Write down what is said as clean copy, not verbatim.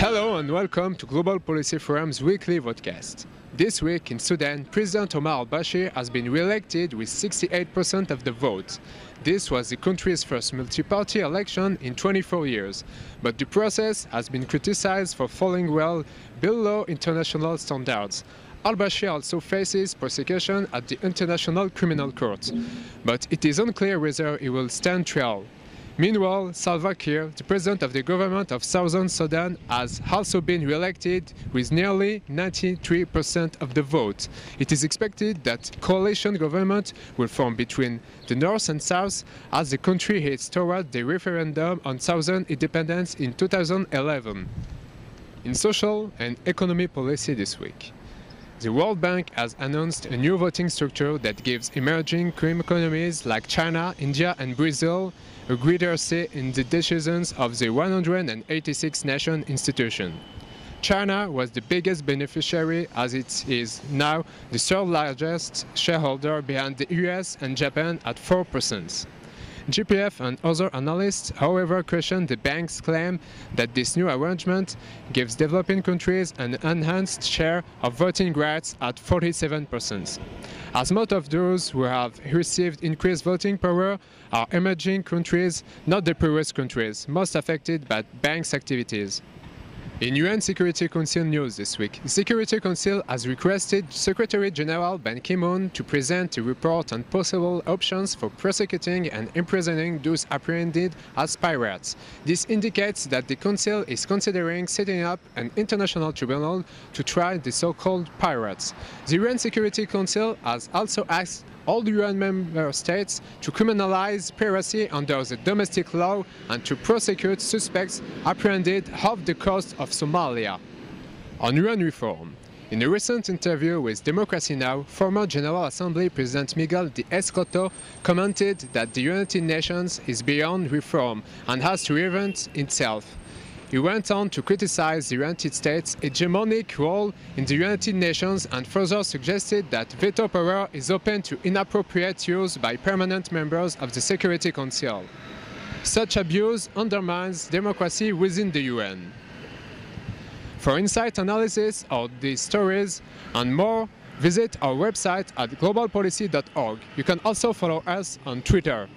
Hello and welcome to Global Policy Forum's weekly podcast. This week in Sudan, President Omar al-Bashir has been re-elected with 68% of the vote. This was the country's first multi-party election in 24 years, but the process has been criticized for falling well below international standards. Al-Bashir also faces prosecution at the International Criminal Court, but it is unclear whether he will stand trial. Meanwhile, Salva Kiir, the president of the government of Southern Sudan, has also been re-elected with nearly 93% of the vote. It is expected that coalition government will form between the north and south as the country heads toward the referendum on southern independence in 2011. In social and economic policy this week, the World Bank has announced a new voting structure that gives emerging economies like China, India and Brazil a greater say in the decisions of the 186 nation institution. China was the biggest beneficiary as it is now the third largest shareholder behind the US and Japan at 4%. GPF and other analysts, however, question the bank's claim that this new arrangement gives developing countries an enhanced share of voting rights at 47%. As most of those who have received increased voting power are emerging countries, not the poorest countries, most affected by banks' activities. In UN Security Council news this week, the Security Council has requested Secretary General Ban Ki-moon to present a report on possible options for prosecuting and imprisoning those apprehended as pirates. This indicates that the Council is considering setting up an international tribunal to try the so-called pirates. The UN Security Council has also asked all the UN member states to criminalize piracy under the domestic law and to prosecute suspects apprehended off the coast of Somalia. On UN reform, in a recent interview with Democracy Now!, former General Assembly President Miguel commented that the United Nations is beyond reform and has to reinvent itself. He went on to criticize the United States' hegemonic role in the United Nations and further suggested that veto power is open to inappropriate use by permanent members of the Security Council. Such abuse undermines democracy within the UN. For insight analysis of these stories and more, visit our website at globalpolicy.org. You can also follow us on Twitter.